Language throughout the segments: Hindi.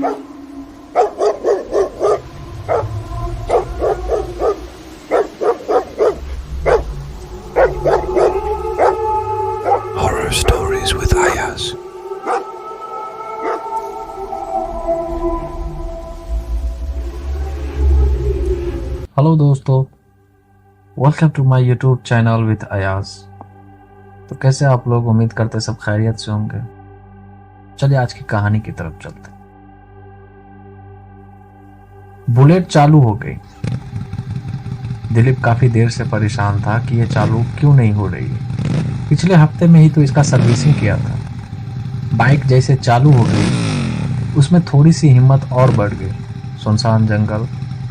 Horror Stories with Ayaz. Hello दोस्तों, welcome to my YouTube channel with Ayaz. तो कैसे आप लोग? उम्मीद करते सब खैरियत से होंगे। चलिए आज की कहानी की तरफ चलते। बुलेट चालू हो गई। दिलीप काफी देर से परेशान था कि ये चालू क्यों नहीं हो रही है। पिछले हफ्ते में ही तो इसका सर्विसिंग किया था। बाइक जैसे चालू हो गई, उसमें थोड़ी सी हिम्मत और बढ़ गई। सुनसान जंगल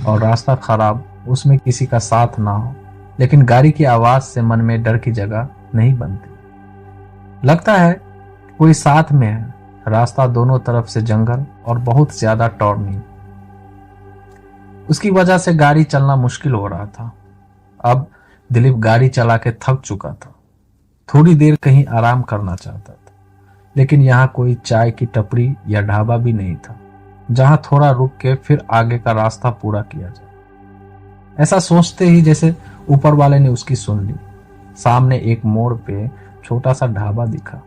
और रास्ता खराब, उसमें किसी का साथ ना हो, लेकिन गाड़ी की आवाज से मन में डर की जगह नहीं बनती। लगता है कोई साथ में है। रास्ता दोनों तरफ से जंगल और बहुत ज्यादा टर्निंग, उसकी वजह से गाड़ी चलना मुश्किल हो रहा था। अब दिलीप गाड़ी चला के थक चुका था। थोड़ी देर कहीं आराम करना चाहता था, लेकिन यहाँ कोई चाय की टपरी या ढाबा भी नहीं था जहां थोड़ा रुक के फिर आगे का रास्ता पूरा किया जाए। ऐसा सोचते ही जैसे ऊपर वाले ने उसकी सुन ली। सामने एक मोड़ पे छोटा सा ढाबा दिखा।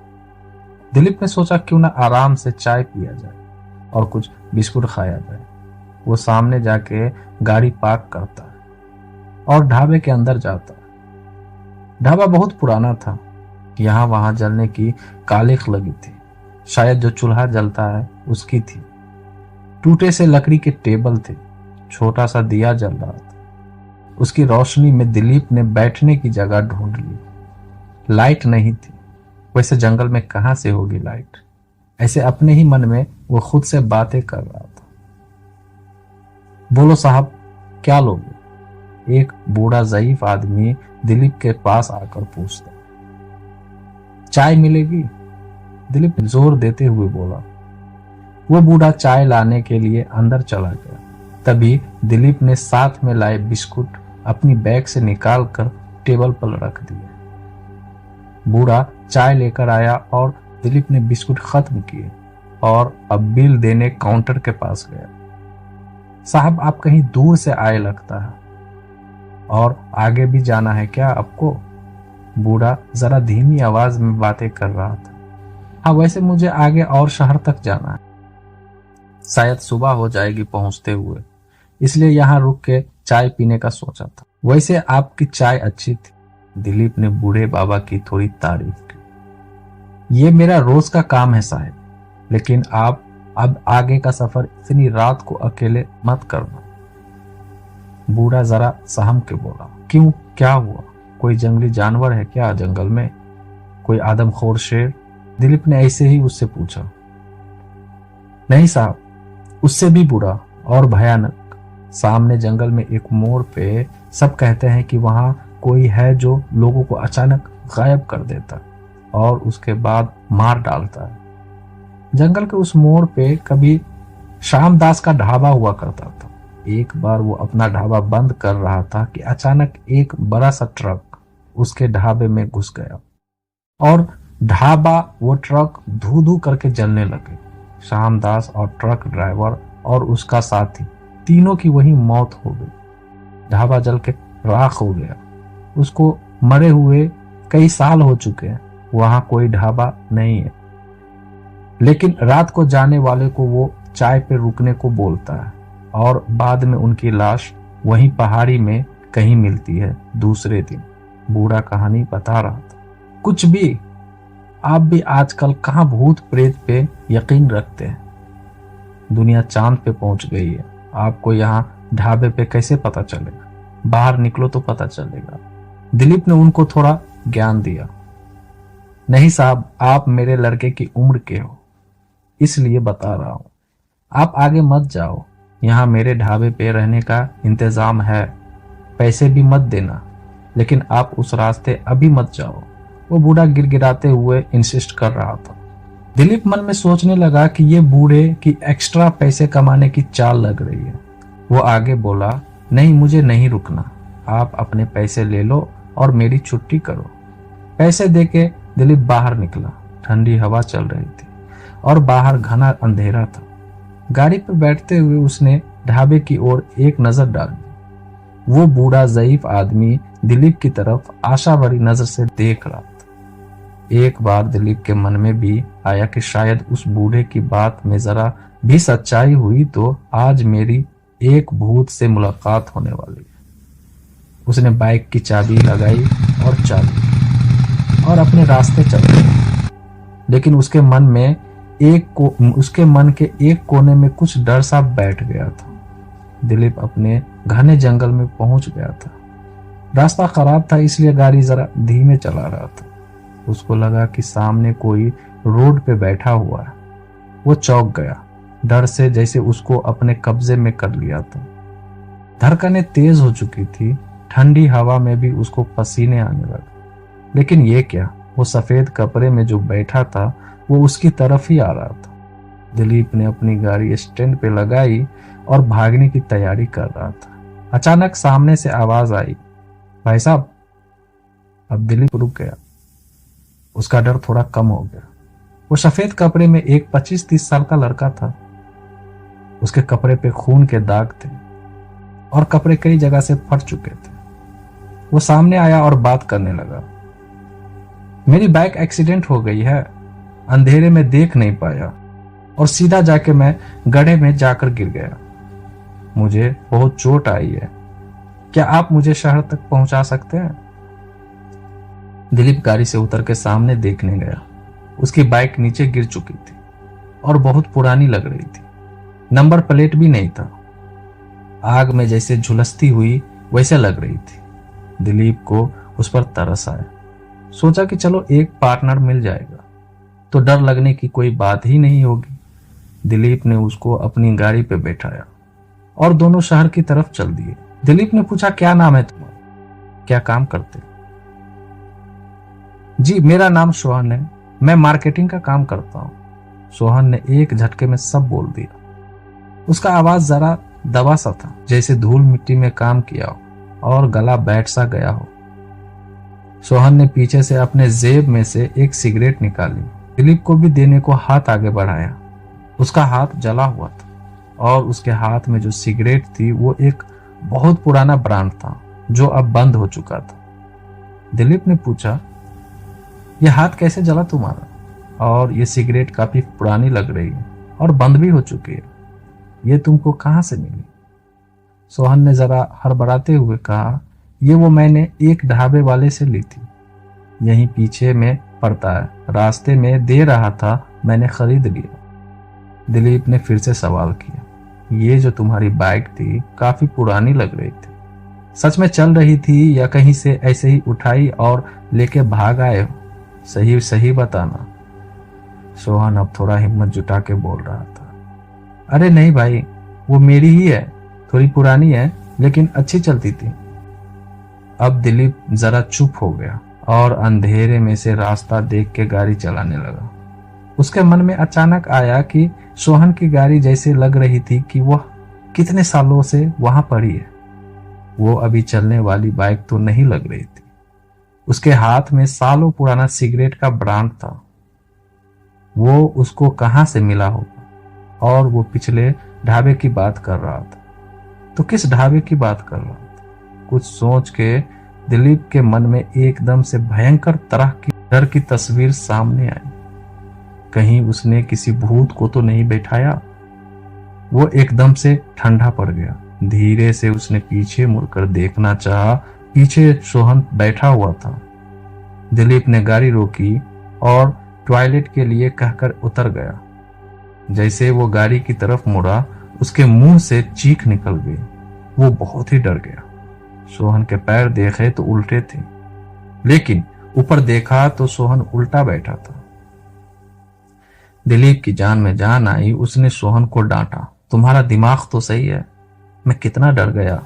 दिलीप ने सोचा क्यों ना आराम से चाय पिया जाए और कुछ बिस्कुट खाया जाए। वो सामने जाके गाड़ी पार्क करता है और ढाबे के अंदर जाता है। ढाबा बहुत पुराना था। यहाँ वहां जलने की कालिख लगी थी, शायद जो चूल्हा जलता है उसकी थी। टूटे से लकड़ी के टेबल थे, छोटा सा दिया जल रहा था। उसकी रोशनी में दिलीप ने बैठने की जगह ढूंढ ली। लाइट नहीं थी। वैसे जंगल में कहां से होगी लाइट? ऐसे अपने ही मन में वो खुद से बातें कर रहा था। बोलो साहब, क्या लोगे? एक बूढ़ा ज़ईफ आदमी दिलीप के पास आकर पूछता। चाय मिलेगी? दिलीप जोर देते हुए बोला। वो बूढ़ा चाय लाने के लिए अंदर चला गया। तभी दिलीप ने साथ में लाए बिस्कुट अपनी बैग से निकाल कर टेबल पर रख दिए। बूढ़ा चाय लेकर आया और दिलीप ने बिस्कुट खत्म किए और अब बिल देने काउंटर के पास गया। साहब, आप कहीं दूर से आए लगता है, और आगे भी जाना है क्या आपको? बूढ़ा जरा धीमी आवाज में बातें कर रहा था। हाँ, वैसे मुझे आगे और शहर तक जाना है। शायद सुबह हो जाएगी पहुंचते हुए, इसलिए यहाँ रुक के चाय पीने का सोचा था। वैसे आपकी चाय अच्छी थी। दिलीप ने बूढ़े बाबा की थोड़ी तारीफ की। ये मेरा रोज का काम है साहब, लेकिन आप अब आगे का सफर इतनी रात को अकेले मत करना। बूढ़ा जरा सहम के बोला। क्यों, क्या हुआ? कोई जंगली जानवर है क्या जंगल में? कोई आदमखोर शेर? दिलीप ने ऐसे ही उससे पूछा। नहीं साहब, उससे भी बुरा और भयानक। सामने जंगल में एक मोड़ पे सब कहते हैं कि वहां कोई है जो लोगों को अचानक गायब कर देता और उसके बाद मार डालता है। जंगल के उस मोड़ पे कभी श्यामदास का ढाबा हुआ करता था। एक बार वो अपना ढाबा बंद कर रहा था कि अचानक एक बड़ा सा ट्रक उसके ढाबे में घुस गया और ढाबा वो ट्रक धू धू करके जलने लगे। श्यामदास और ट्रक ड्राइवर और उसका साथी, तीनों की वही मौत हो गई। ढाबा जल के राख हो गया। उसको मरे हुए कई साल हो चुके हैं। वहां कोई ढाबा नहीं है, लेकिन रात को जाने वाले को वो चाय पे रुकने को बोलता है और बाद में उनकी लाश वहीं पहाड़ी में कहीं मिलती है दूसरे दिन। बूढ़ा कहानी बता रहा था। कुछ भी, आप भी आजकल कहां भूत प्रेत पे यकीन रखते हैं? दुनिया चांद पे पहुंच गई है। आपको यहाँ ढाबे पे कैसे पता चलेगा? बाहर निकलो तो पता चलेगा। दिलीप ने उनको थोड़ा ज्ञान दिया। नहीं साहब, आप मेरे लड़के की उम्र के हो, इसलिए बता रहा हूं। आप आगे मत जाओ। यहाँ मेरे ढाबे पे रहने का इंतजाम है। पैसे भी मत देना, लेकिन आप उस रास्ते अभी मत जाओ। वो बूढ़ा गिड़गिड़ाते हुए इंसिस्ट कर रहा था। दिलीप मन में सोचने लगा कि ये बूढ़े की एक्स्ट्रा पैसे कमाने की चाल लग रही है। वो आगे बोला, नहीं, मुझे नहीं रुकना। आप अपने पैसे ले लो और मेरी छुट्टी करो। पैसे देके दिलीप बाहर निकला। ठंडी हवा चल रही थी और बाहर घना अंधेरा था। गाड़ी पर बैठते हुए उसने ढाबे की ओर एक नजर डाली। वो बूढ़ा ज़ईफ आदमी दिलीप की तरफ आशा भरी नजर से देख रहा था। एक बार दिलीप के मन में भी आया कि शायद उस बूढ़े की बात में जरा भी सच्चाई हुई तो आज मेरी एक भूत से मुलाकात होने वाली है। उसने बाइक की चाबी लगाई और चाबी और अपने रास्ते चल दिए। लेकिन उसके मन के एक कोने में कुछ डर सा बैठ गया था। दिलीप अपने घने जंगल में पहुंच गया था। रास्ता खराब था इसलिए गाड़ी जरा धीमे चला रहा था। उसको लगा कि सामने कोई रोड पे बैठा हुआ है। वो चौंक गया, डर से जैसे उसको अपने कब्जे में कर लिया था। धड़कनें तेज हो चुकी थी। ठंडी हवा में भी उसको पसीने आने लगे। लेकिन ये क्या, वो सफेद कपड़े में जो बैठा था वो उसकी तरफ ही आ रहा था। दिलीप ने अपनी गाड़ी स्टैंड पे लगाई और भागने की तैयारी कर रहा था। अचानक सामने से आवाज आई, भाई साहब। अब दिलीप रुक गया। उसका डर थोड़ा कम हो गया। वो सफेद कपड़े में एक 25-30 साल का लड़का था। उसके कपड़े पे खून के दाग थे और कपड़े कई जगह से फट चुके थे। वो सामने आया और बात करने लगा। मेरी बाइक एक्सीडेंट हो गई है, अंधेरे में देख नहीं पाया और सीधा जाके मैं गड्ढे में जाकर गिर गया। मुझे बहुत चोट आई है। क्या आप मुझे शहर तक पहुंचा सकते हैं? दिलीप गाड़ी से उतर के सामने देखने गया। उसकी बाइक नीचे गिर चुकी थी और बहुत पुरानी लग रही थी। नंबर प्लेट भी नहीं था। आग में जैसे झुलसती हुई वैसे लग रही थी। दिलीप को उस पर तरस आया। सोचा कि चलो एक पार्टनर मिल जाएगा तो डर लगने की कोई बात ही नहीं होगी। दिलीप ने उसको अपनी गाड़ी पे बैठाया और दोनों शहर की तरफ चल दिए। दिलीप ने पूछा, क्या नाम है तुम्हारा, क्या काम करते? जी मेरा नाम सोहन है, मैं मार्केटिंग का काम करता हूँ। सोहन ने एक झटके में सब बोल दिया। उसका आवाज जरा दबा सा था, जैसे धूल मिट्टी में काम किया हो और गला बैठ सा गया हो। सोहन ने पीछे से अपने जेब में से एक सिगरेट निकाली। दिलीप को भी देने को हाथ आगे बढ़ाया। उसका हाथ जला हुआ था और उसके हाथ में जो सिगरेट थी वो एक बहुत पुराना ब्रांड था जो अब बंद हो चुका था। दिलीप ने पूछा, यह हाथ कैसे जला तुम्हारा? और ये सिगरेट काफी पुरानी लग रही है और बंद भी हो चुकी है, ये तुमको कहां से मिली? सोहन ने जरा हड़बड़ाते हुए कहा, ये वो मैंने एक ढाबे वाले से ली थी, यहीं पीछे में पड़ता है, रास्ते में दे रहा था, मैंने खरीद लिया। दिलीप ने फिर से सवाल किया, ये जो तुम्हारी बाइक थी काफी पुरानी लग रही थी, सच में चल रही थी या कहीं से ऐसे ही उठाई और लेके भाग आए हो? सही सही बताना। सोहन अब थोड़ा हिम्मत जुटा के बोल रहा था, अरे नहीं भाई, वो मेरी ही है, थोड़ी पुरानी है लेकिन अच्छी चलती थी। अब दिलीप जरा चुप हो गया और अंधेरे में से रास्ता देख के गाड़ी चलाने लगा। उसके मन में अचानक आया कि सोहन की गाड़ी जैसे लग रही थी कि वह कितने सालों से वहां पड़ी है। वो अभी चलने वाली बाइक तो नहीं लग रही थी। उसके हाथ में सालों पुराना सिगरेट का ब्रांड था। वो उसको कहां से मिला होगा? और वो पिछले ढाबे की बात कर रहा था, तो किस ढाबे की बात कर रहा था? कुछ सोच के दिलीप के मन में एकदम से भयंकर तरह की डर की तस्वीर सामने आई। कहीं उसने किसी भूत को तो नहीं बैठाया? वो एकदम से ठंडा पड़ गया। धीरे से उसने पीछे मुड़कर देखना चाहा। पीछे सोहन बैठा हुआ था। दिलीप ने गाड़ी रोकी और टॉयलेट के लिए कहकर उतर गया। जैसे वो गाड़ी की तरफ मुड़ा, उसके मुंह से चीख निकल गई। वो बहुत ही डर गया। सोहन के पैर देखे तो उल्टे थे, लेकिन ऊपर देखा तो सोहन उल्टा बैठा था। दिलीप की जान में जान आई। उसने सोहन को डांटा, तुम्हारा दिमाग तो सही है, मैं कितना डर गया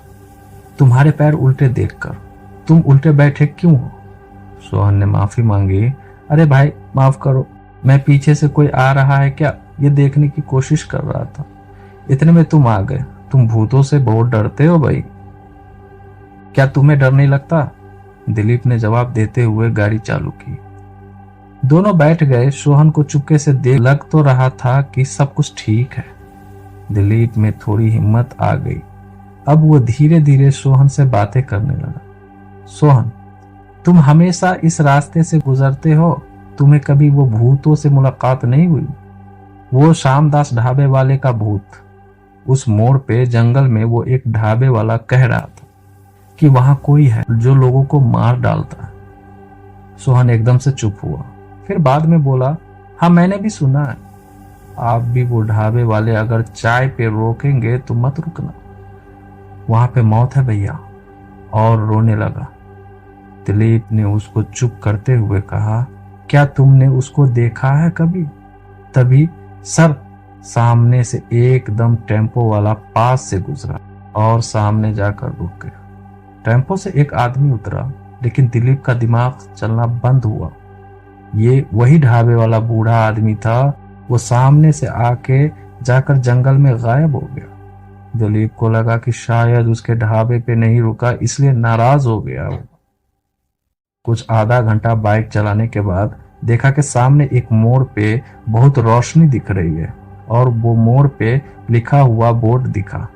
तुम्हारे पैर उल्टे देखकर, तुम उल्टे बैठे क्यों हो? सोहन ने माफी मांगी। अरे भाई माफ करो, मैं पीछे से कोई आ रहा है क्या ये देखने की कोशिश कर रहा था, इतने में तुम आ गए। तुम भूतों से बहुत डरते हो भाई, क्या तुम्हें डर नहीं लगता? दिलीप ने जवाब देते हुए गाड़ी चालू की। दोनों बैठ गए। सोहन को चुपके से देख लग तो रहा था कि सब कुछ ठीक है, दिलीप में थोड़ी हिम्मत आ गई। अब वो धीरे धीरे सोहन से बातें करने लगा। सोहन, तुम हमेशा इस रास्ते से गुजरते हो, तुम्हें कभी वो भूतों से मुलाकात नहीं हुई? वो श्यामदास ढाबे वाले का भूत। उस मोड़ पे जंगल में वो एक ढाबे वाला कह रहा था कि वहां कोई है जो लोगों को मार डालता है। सोहन एकदम से चुप हुआ, फिर बाद में बोला, हाँ मैंने भी सुना है। आप भी वो ढाबे वाले अगर चाय पे रोकेंगे तो मत रुकना, वहां पे मौत है भैया। और रोने लगा। दिलीप ने उसको चुप करते हुए कहा, क्या तुमने उसको देखा है कभी? तभी सर सामने से एकदम टेम्पो वाला पास से गुजरा और सामने जाकर रुक गया। टेम्पो से एक आदमी उतरा, लेकिन दिलीप का दिमाग चलना बंद हुआ। ये वही ढाबे वाला बूढ़ा आदमी था। वो सामने से आके जाकर जंगल में गायब हो गया। दिलीप को लगा कि शायद उसके ढाबे पे नहीं रुका, इसलिए नाराज हो गया वो। कुछ आधा घंटा बाइक चलाने के बाद देखा कि सामने एक मोड़ पे बहुत रोशनी दिख रही है और वो मोड़ पे लिखा हुआ बोर्ड दिखा,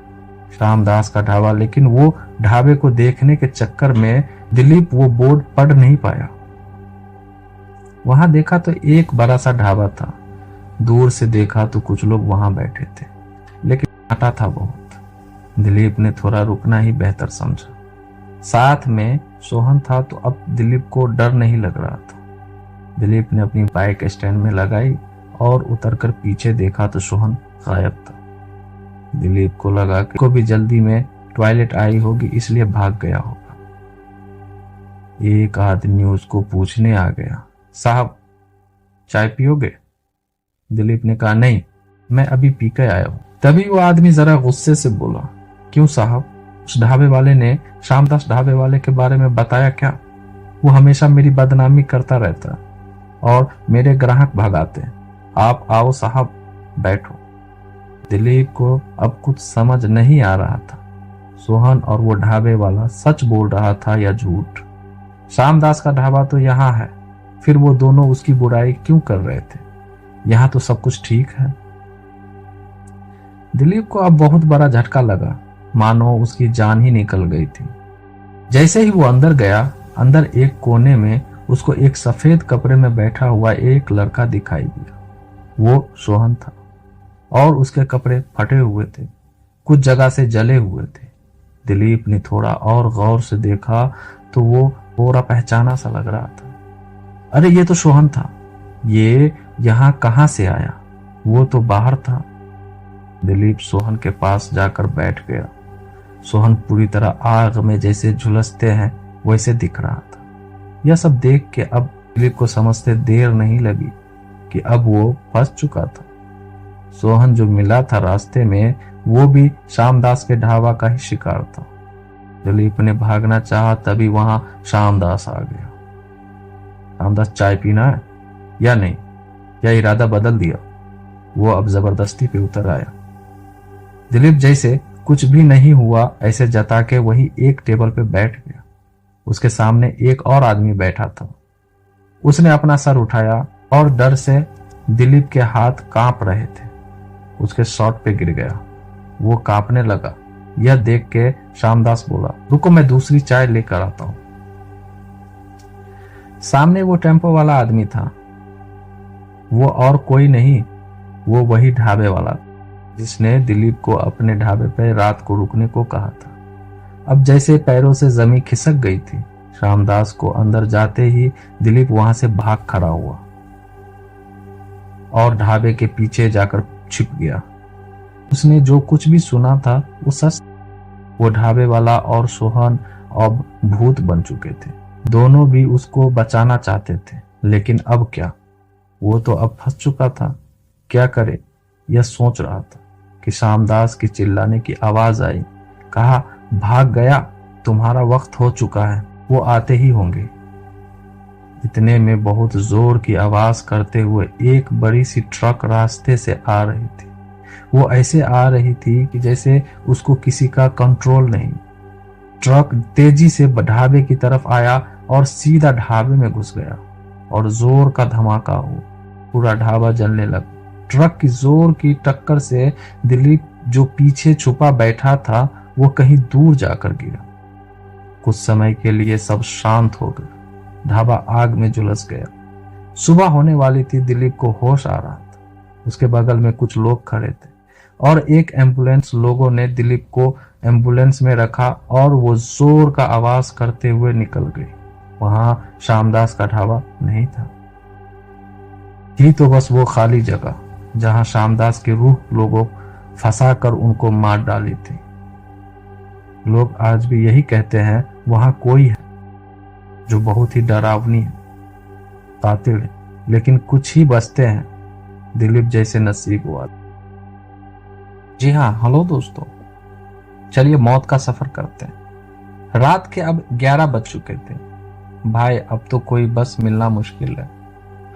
श्यामदास का ढाबा। लेकिन वो ढाबे को देखने के चक्कर में दिलीप वो बोर्ड पढ़ नहीं पाया। वहां देखा तो एक बड़ा सा ढाबा था। दूर से देखा तो कुछ लोग वहां बैठे थे, लेकिन कांटा था बहुत। दिलीप ने थोड़ा रुकना ही बेहतर समझा। साथ में सोहन था तो अब दिलीप को डर नहीं लग रहा था। दिलीप ने अपनी बाइक स्टैंड में लगाई और उतरकर पीछे देखा तो सोहन गायब था। दिलीप को लगा कि को भी जल्दी में टॉयलेट आई होगी, इसलिए भाग गया होगा। एक आदमी उसको पूछने आ गया, साहब चाय पियोगे? दिलीप ने कहा, नहीं, मैं अभी पी के आया हूं। तभी वो आदमी जरा गुस्से से बोला, क्यों साहब, उस ढाबे वाले ने श्यामदास ढाबे वाले के बारे में बताया क्या? वो हमेशा मेरी बदनामी करता रहता और मेरे ग्राहक भगाते। आप आओ साहब, बैठो। दिलीप को अब कुछ समझ नहीं आ रहा था, सोहन और वो ढाबे वाला सच बोल रहा था या झूठ। श्यामदास का ढाबा तो यहाँ है, फिर वो दोनों उसकी बुराई क्यों कर रहे थे? यहाँ तो सब कुछ ठीक है। दिलीप को अब बहुत बड़ा झटका लगा, मानो उसकी जान ही निकल गई थी। जैसे ही वो अंदर गया, अंदर एक कोने में उसको एक सफेद कपड़े में बैठा हुआ एक लड़का दिखाई दिया। वो सोहन था और उसके कपड़े फटे हुए थे, कुछ जगह से जले हुए थे। दिलीप ने थोड़ा और गौर से देखा तो वो पूरा पहचाना सा लग रहा था। अरे ये तो सोहन था, ये यहाँ कहाँ से आया? वो तो बाहर था। दिलीप सोहन के पास जाकर बैठ गया। सोहन पूरी तरह आग में जैसे झुलसते हैं वैसे दिख रहा था। यह सब देख के अब दिलीप को समझते देर नहीं लगी कि अब वो फंस चुका था। सोहन जो मिला था रास्ते में, वो भी श्यामदास के ढाबा का ही शिकार था। दिलीप ने भागना चाहा, तभी वहां श्यामदास आ गया। श्यामदास, चाय पीना है या नहीं? या इरादा बदल दिया? वो अब जबरदस्ती पे उतर आया। दिलीप जैसे कुछ भी नहीं हुआ ऐसे जता के वही एक टेबल पे बैठ गया। उसके सामने एक और आदमी बैठा था। उसने अपना सर उठाया और डर से दिलीप के हाथ कांप रहे थे। उसके शॉट पे गिर गया। वो कांपने लगा। यह देख के श्यामदास बोला, रुको मैं दूसरी चाय लेकर आता हूं। सामने वो टेम्पो वाला आदमी था। वो और कोई नहीं, वो वही ढाबे वाला जिसने दिलीप को अपने ढाबे पर रात को रुकने को कहा था। अब जैसे पैरों से जमीन खिसक गई थी। श्यामदास को अंदर जाते ही दिलीप वहां से भाग खड़ा हुआ और ढाबे के पीछे जाकर छिप गया। उसने जो कुछ भी सुना था वो सच। वो ढाबे वाला और सोहन अब भूत बन चुके थे। दोनों भी उसको बचाना चाहते थे, लेकिन अब क्या? वो तो अब फंस चुका था। क्या करे, यह सोच रहा था कि श्यामदास की चिल्लाने की आवाज आई। कहा, भाग गया, तुम्हारा वक्त हो चुका है, वो आते ही होंगे। इतने में बहुत जोर की आवाज करते हुए एक बड़ी सी ट्रक रास्ते से आ रही थी। वो ऐसे आ रही थी कि जैसे उसको किसी का कंट्रोल नहीं। ट्रक तेजी से ढाबे की तरफ आया और सीधा ढाबे में घुस गया और जोर का धमाका हो, पूरा ढाबा जलने लगा। ट्रक की जोर की टक्कर से दिलीप जो पीछे छुपा बैठा था वो कहीं दूर जाकर गिरा। कुछ समय के लिए सब शांत हो गया। ढाबा आग में झुलस गया। सुबह होने वाली थी। दिलीप को होश आ रहा था। उसके बगल में कुछ लोग खड़े थे और एक एम्बुलेंस। लोगों ने दिलीप को एम्बुलेंस में रखा और वो जोर का आवाज करते हुए निकल गई। वहां श्यामदास का ढाबा नहीं था। थी तो बस वो खाली जगह जहां श्यामदास की रूह लोगों फंसा कर उनको मार डाली थी। लोग आज भी यही कहते हैं, वहां कोई है जो बहुत ही डरावनी है, कातिल है, लेकिन कुछ ही बचते हैं दिलीप जैसे नसीब वाले। जी हाँ, हेलो दोस्तों, चलिए मौत का सफर करते हैं। रात के अब 11 बज चुके थे। भाई अब तो कोई बस मिलना मुश्किल है।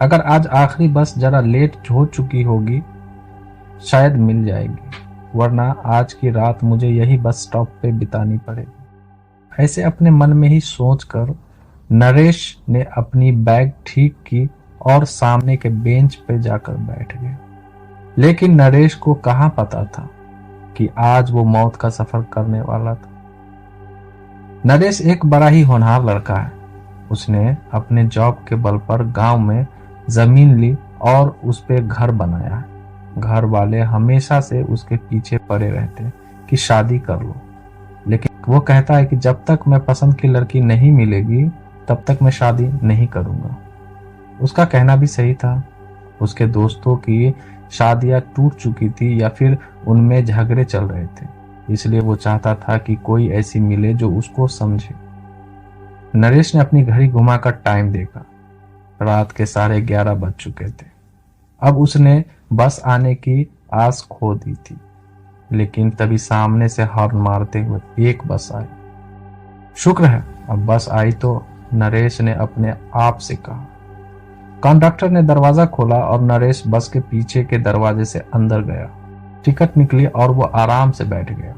अगर आज आखिरी बस जरा लेट हो चुकी होगी शायद मिल जाएगी, वरना आज की रात मुझे यही बस स्टॉप पे बितानी पड़ेगी। ऐसे अपने मन में ही सोचकर नरेश ने अपनी बैग ठीक की और सामने के बेंच पे जाकर बैठ गया। लेकिन नरेश को कहाँ पता था कि आज वो मौत का सफर करने वाला था। नरेश एक बड़ा ही होनहार लड़का है। उसने अपने जॉब के बल पर गांव में जमीन ली और उस पे घर बनाया है। घर वाले हमेशा से उसके पीछे पड़े रहते कि शादी कर लो, लेकिन वो कहता है कि जब तक मैं पसंद की लड़की नहीं मिलेगी तब तक मैं शादी नहीं करूंगा। उसका कहना भी सही था। उसके दोस्तों की शादियां टूट चुकी थी या फिर उनमें झगड़े चल रहे थे, इसलिए वो चाहता था कि कोई ऐसी मिले जो उसको समझे। नरेश ने अपनी घड़ी घुमाकर टाइम देखा। रात के 11:30 बज चुके थे। अब उसने बस आने की आस खो दी थी, लेकिन तभी सामने से हॉर्न मारते हुए एक बस आई। शुक्र है अब बस आई, तो नरेश ने अपने आप से कहा। कंडक्टर ने दरवाजा खोला और नरेश बस के पीछे के दरवाजे से अंदर गया। टिकट निकली और वो आराम से बैठ गया।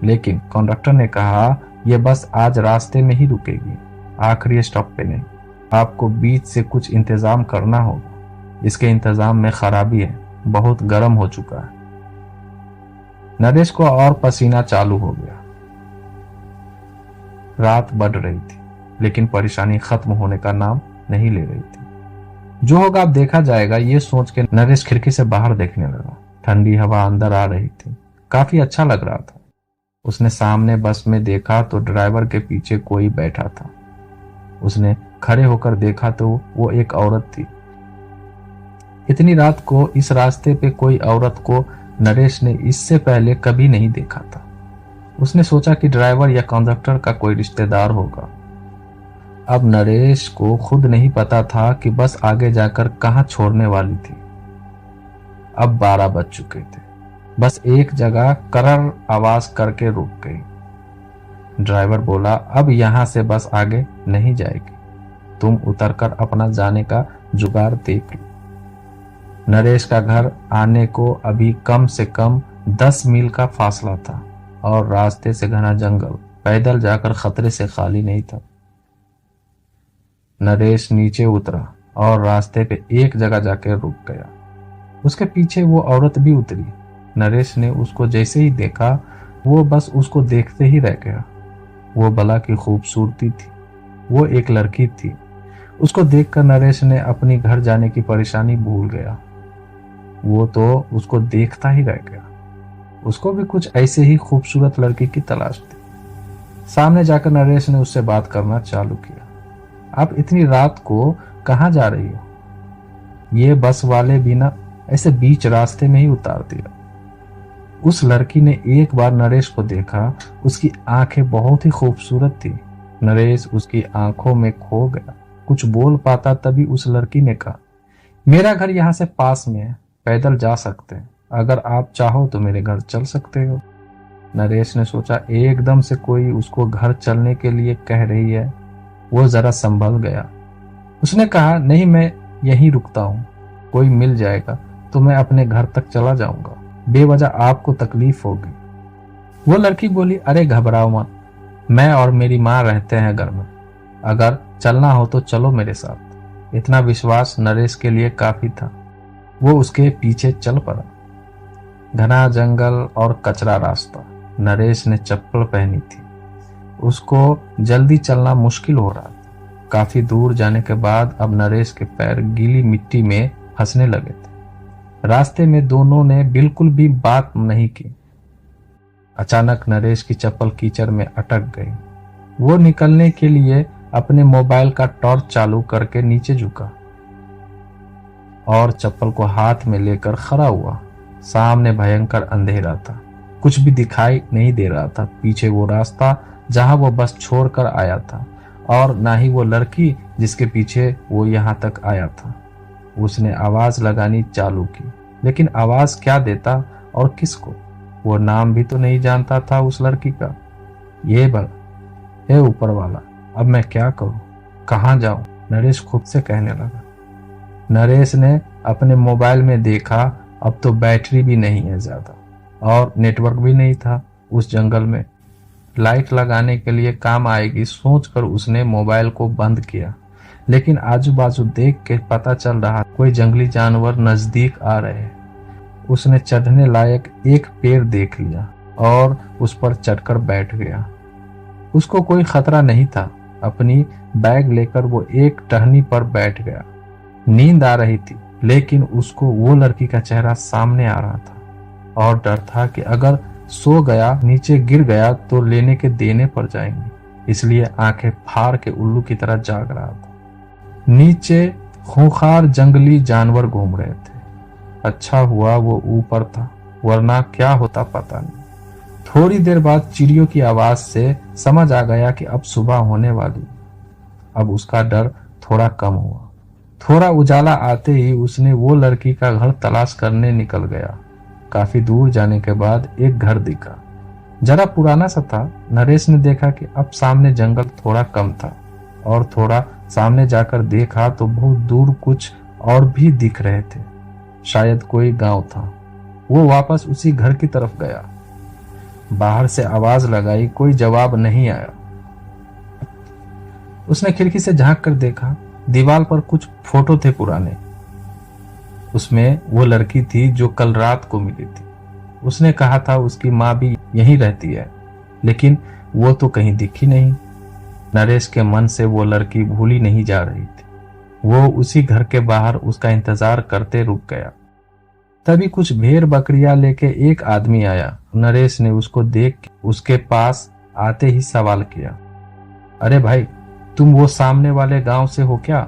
लेकिन कंडक्टर ने कहा, यह बस आज रास्ते में ही रुकेगी, आखिरी स्टॉप पे नहीं। आपको बीच से कुछ इंतजाम करना होगा। इसके इंतजाम में खराबी है, बहुत गर्म हो चुका है। नरेश को और पसीना चालू हो गया। रात बढ़ रही थी, लेकिन परेशानी खत्म होने का नाम नहीं ले रही थी। जो होगा अब देखा जाएगा, ये सोच के नरेश खिड़की से बाहर देखने लगा। ठंडी हवा अंदर आ रही थी। काफी अच्छा लग रहा था। उसने सामने बस में देखा तो ड्राइवर के पीछे कोई बैठा था। उसने खड़े होकर देखा तो वो एक औरत थी। इतनी रात को इस रास्ते पे कोई औरत को नरेश ने इससे पहले कभी नहीं देखा था। उसने सोचा कि ड्राइवर या कंडक्टर का कोई रिश्तेदार होगा। अब नरेश को खुद नहीं पता था कि बस आगे जाकर कहां छोड़ने वाली थी। अब 12 बज चुके थे। बस एक जगह करर आवाज करके रुक गई। ड्राइवर बोला, अब यहां से बस आगे नहीं जाएगी, तुम उतरकर अपना जाने का जुगाड़ देख लो। नरेश का घर आने को अभी कम से कम 10 मील का फासला था और रास्ते से घना जंगल पैदल जाकर खतरे से खाली नहीं था। नरेश नीचे उतरा और रास्ते पे एक जगह जाकर रुक गया। उसके पीछे वो औरत भी उतरी। नरेश ने उसको जैसे ही देखा वो बस उसको देखते ही रह गया। वो भला की खूबसूरती थी। वो एक लड़की थी। उसको देखकर नरेश ने अपनी घर जाने की परेशानी भूल गया। वो तो उसको देखता ही रह गया। उसको भी कुछ ऐसे ही खूबसूरत लड़की की तलाश थी। सामने जाकर नरेश ने उससे बात करना चालू किया। आप इतनी रात को कहाँ जा रही हो? ये बस वाले भी ना ऐसे बीच रास्ते में ही उतार दिया। उस लड़की ने एक बार नरेश को देखा। उसकी आंखें बहुत ही खूबसूरत थी। नरेश उसकी आंखों में खो गया। कुछ बोल पाता तभी उस लड़की ने कहा, मेरा घर यहाँ से पास में है, पैदल जा सकते हैं, अगर आप चाहो तो मेरे घर चल सकते हो। नरेश ने सोचा एकदम से कोई उसको घर चलने के लिए कह रही है। वो जरा संभल गया। उसने कहा, नहीं, मैं यहीं रुकता हूँ, कोई मिल जाएगा तो मैं अपने घर तक चला जाऊंगा, बेवजह आपको तकलीफ होगी। वो लड़की बोली, अरे घबराओ मत, मैं और मेरी माँ रहते हैं घर में, अगर चलना हो तो चलो मेरे साथ। इतना विश्वास नरेश के लिए काफी था। वो उसके पीछे चल पड़ा। घना जंगल और कचरा रास्ता। नरेश ने चप्पल पहनी थी। उसको जल्दी चलना मुश्किल हो रहा था। काफी दूर जाने के बाद अब नरेश के पैर गीली मिट्टी में फंसने लगे थे। रास्ते में दोनों ने बिल्कुल भी बात नहीं की। अचानक नरेश की चप्पल कीचड़ में अटक गई। वो निकलने के लिए अपने मोबाइल का टॉर्च चालू करके नीचे झुका और चप्पल को हाथ में लेकर खड़ा हुआ। सामने भयंकर अंधेरा था। कुछ भी दिखाई नहीं दे रहा था। पीछे वो रास्ता जहां वो बस छोड़कर आया था, और ना ही वो लड़की जिसके पीछे वो यहां तक आया था। उसने आवाज लगानी चालू की, लेकिन आवाज क्या देता और किसको? वो नाम भी तो नहीं जानता था उस लड़की का। ये बल, हे ऊपर वाला, अब मैं क्या करूं? कहां जाऊं? नरेश खुद से कहने लगा। नरेश ने अपने मोबाइल में देखा, अब तो बैटरी भी नहीं है ज्यादा और नेटवर्क भी नहीं था उस जंगल में। लाइट लगाने के लिए काम आएगी सोचकर उसने मोबाइल को बंद किया, लेकिन आजू बाजू देख के पता चल रहा कोई जंगली जानवर नजदीक आ रहे। उसने चढ़ने लायक एक पेड़ देख लिया और उस पर चढ़कर बैठ गया। उसको कोई खतरा नहीं था। अपनी बैग लेकर वो एक टहनी पर बैठ गया। नींद आ रही थी, लेकिन उसको वो लड़की का चेहरा सामने आ रहा था और डर था कि अगर सो गया, नीचे गिर गया तो लेने के देने पड़ जाएंगे। इसलिए आंखें फाड़ के उल्लू की तरह जाग रहा था। नीचे खूंखार जंगली जानवर घूम रहे थे। अच्छा हुआ वो ऊपर था, वरना क्या होता पता नहीं। थोड़ी देर बाद चिड़ियों की आवाज से समझ आ गया कि अब सुबह होने वाली। अब उसका डर थोड़ा कम हुआ। थोड़ा उजाला आते ही उसने वो लड़की का घर तलाश करने निकल गया। काफी दूर जाने के बाद एक घर दिखा। जरा पुराना सा था। नरेश ने देखा कि अब सामने जंगल थोड़ा कम था, और थोड़ा सामने जाकर देखा तो बहुत दूर कुछ और भी दिख रहे थे। शायद कोई गांव था। वो वापस उसी घर की तरफ गया। बाहर से आवाज लगाई, कोई जवाब नहीं आया। उसने खिड़की से झांक कर देखा। दीवार पर कुछ फोटो थे पुराने। उसमें वो लड़की थी जो कल रात को मिली थी। उसने कहा था उसकी माँ भी यहीं रहती है, लेकिन वो तो कहीं दिखी नहीं। नरेश के मन से वो लड़की भूली नहीं जा रही थी। वो उसी घर के बाहर उसका इंतजार करते रुक गया। तभी कुछ भेड़ बकरियां लेके एक आदमी आया। नरेश ने उसको देख उसके पास आते ही सवाल किया, अरे भाई, तुम वो सामने वाले गांव से हो क्या?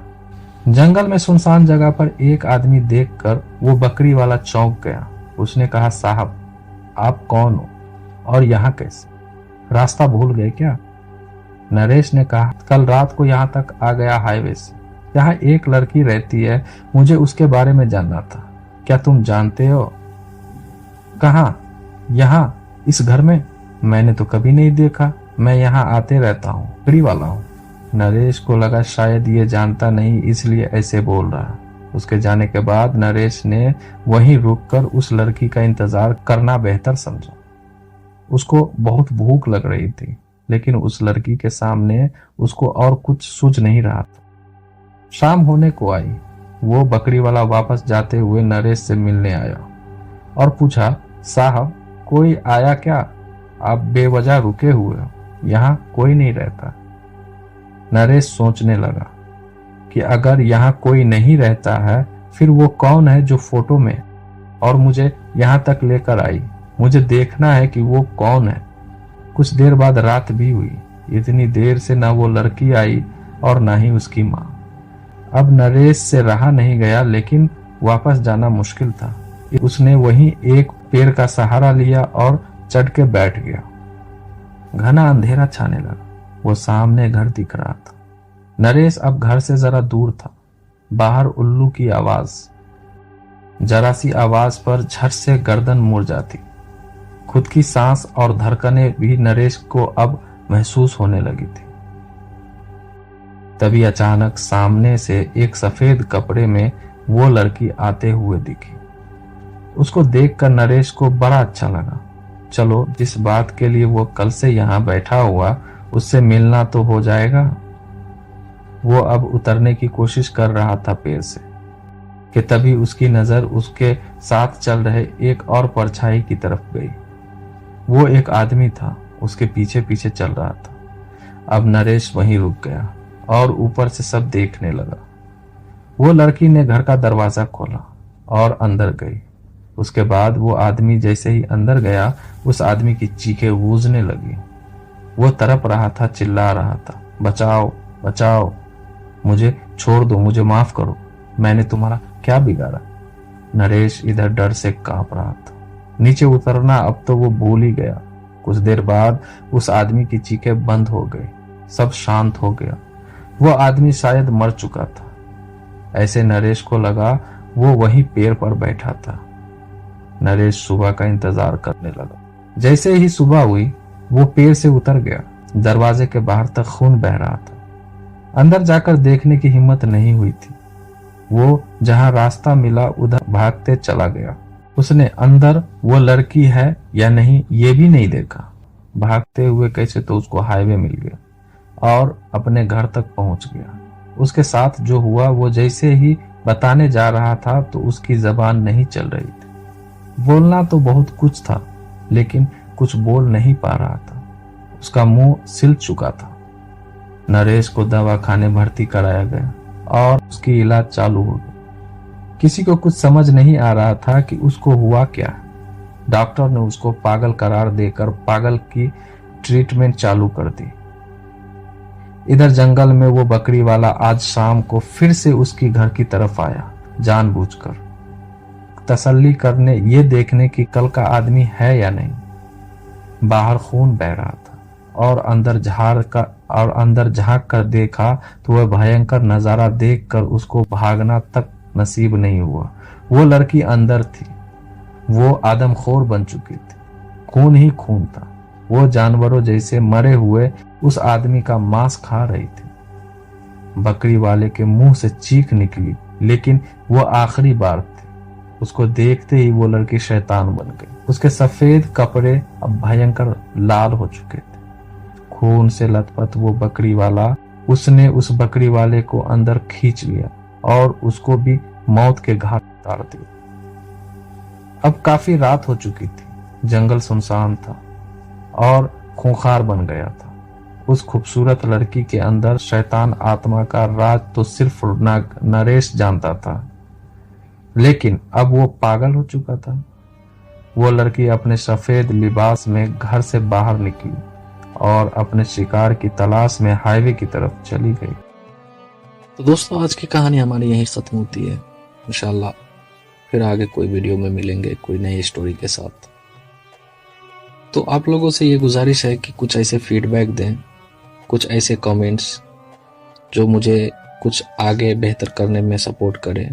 जंगल में सुनसान जगह पर एक आदमी देखकर वो बकरी वाला चौंक गया। उसने कहा, साहब, आप कौन हो और यहाँ कैसे? रास्ता भूल गए क्या? नरेश ने कहा, कल रात को यहाँ तक आ गया हाईवे से। यहाँ एक लड़की रहती है, मुझे उसके बारे में जानना था। क्या तुम जानते हो? कहाँ? यहाँ, इस घर में? मैंने तो कभी नहीं देखा। मैं यहाँ आते रहता हूँ, बकरी वाला हूँ। नरेश को लगा शायद ये जानता नहीं, इसलिए ऐसे बोल रहा। उसके जाने के बाद नरेश ने वहीं रुककर उस लड़की का इंतजार करना बेहतर समझा। उसको बहुत भूख लग रही थी, लेकिन उस लड़की के सामने उसको और कुछ सूझ नहीं रहा था। शाम होने को आई। वो बकरी वाला वापस जाते हुए नरेश से मिलने आया और पूछा, साहब, कोई आया क्या? आप बेवजह रुके हुए हो, यहाँ कोई नहीं रहता। नरेश सोचने लगा कि अगर यहाँ कोई नहीं रहता है, फिर वो कौन है जो फोटो में और मुझे यहाँ तक लेकर आई? मुझे देखना है कि वो कौन है। कुछ देर बाद रात भी हुई। इतनी देर से ना वो लड़की आई और ना ही उसकी माँ। अब नरेश से रहा नहीं गया, लेकिन वापस जाना मुश्किल था। उसने वहीं एक पेड़ का सहारा लिया और चढ़ के बैठ गया। घना अंधेरा छाने लगा। वो सामने घर दिख रहा था। नरेश अब घर से जरा दूर था। बाहर उल्लू की आवाज, जरा सी आवाज पर झट से गर्दन मुड़ जाती। खुद की सांस और धड़कनें भी नरेश को अब महसूस होने लगी थी। तभी अचानक सामने से एक सफेद कपड़े में वो लड़की आते हुए दिखी। उसको देखकर नरेश को बड़ा अच्छा लगा। चलो, जिस बात के लिए वो कल से यहाँ बैठा हुआ, उससे मिलना तो हो जाएगा। वो अब उतरने की कोशिश कर रहा था पेड़ से कि तभी उसकी नजर उसके साथ चल रहे एक और परछाई की तरफ गई। वो एक आदमी था, उसके पीछे पीछे चल रहा था। अब नरेश वहीं रुक गया और ऊपर से सब देखने लगा। वो लड़की ने घर का दरवाजा खोला और अंदर गई। उसके बाद वो आदमी जैसे ही अंदर गया, उस आदमी की चीखें गूंजने लगी। वो तड़प रहा था, चिल्ला रहा था, बचाओ बचाओ, मुझे छोड़ दो, मुझे माफ करो, मैंने तुम्हारा क्या बिगाड़ा। नरेश इधर डर से कांप रहा था। नीचे उतरना अब तो वो भूल ही गया। कुछ देर बाद उस आदमी की चीखें बंद हो गई, सब शांत हो गया। वो आदमी शायद मर चुका था, ऐसे नरेश को लगा। वो वहीं पेड़ पर बैठा था। नरेश सुबह का इंतजार करने लगा। जैसे ही सुबह हुई, वो पेड़ से उतर गया। दरवाजे के बाहर तक खून बह रहा था। अंदर जाकर देखने की हिम्मत नहीं हुई थी। वो जहां रास्ता मिला उधर भागते चला गया। उसने अंदर वो लड़की है या नहीं ये भी नहीं देखा। भागते हुए कैसे तो उसको हाईवे मिल गया और अपने घर तक पहुंच गया। उसके साथ जो हुआ वो जैसे ही बताने जा रहा था तो उसकी जबान नहीं चल रही थी। बोलना तो बहुत कुछ था, लेकिन कुछ बोल नहीं पा रहा था। उसका मुंह सिल चुका था। नरेश को दवाखाने भर्ती कराया गया और उसकी इलाज चालू हो गई। किसी को कुछ समझ नहीं आ रहा था कि उसको हुआ क्या। डॉक्टर ने उसको पागल करार देकर पागल की ट्रीटमेंट चालू कर दी। इधर जंगल में वो बकरी वाला आज शाम को फिर से उसकी घर की तरफ आया, जानबूझकर तसल्ली करने, ये देखने की कल का आदमी है या नहीं। बाहर खून बह रहा था और अंदर झांक कर देखा तो वह भयंकर नजारा देखकर उसको भागना तक नसीब नहीं हुआ। वो लड़की अंदर थी। वो आदमखोर बन चुकी थी। खून ही खून था। वो जानवरों जैसे मरे हुए उस आदमी का मांस खा रही थी। बकरी वाले के मुंह से चीख निकली, लेकिन वो आखिरी बार थी। उसको देखते ही वो लड़की शैतान बन गई। उसके सफेद कपड़े अब भयंकर लाल हो चुके थे। खून से लथपथ वो बकरी वाला, उसने उस बकरी वाले को अंदर खींच लिया और उसको भी मौत के घाट उतार दिया। अब काफी रात हो चुकी थी। जंगल सुनसान था और खूंखार बन गया था। उस खूबसूरत लड़की के अंदर शैतान आत्मा का राज तो सिर्फ नरेश जानता था, लेकिन अब वो पागल हो चुका था। वो लड़की अपने सफेद लिबास में घर से बाहर निकली और अपने शिकार की तलाश में हाईवे की तरफ चली गई। तो दोस्तों, आज की कहानी हमारी यहीं खत्म होती है। इंशाल्लाह फिर आगे कोई वीडियो में मिलेंगे कोई नई स्टोरी के साथ। तो आप लोगों से ये गुजारिश है कि कुछ ऐसे फीडबैक दें, कुछ ऐसे कमेंट्स जो मुझे कुछ आगे बेहतर करने में सपोर्ट करें।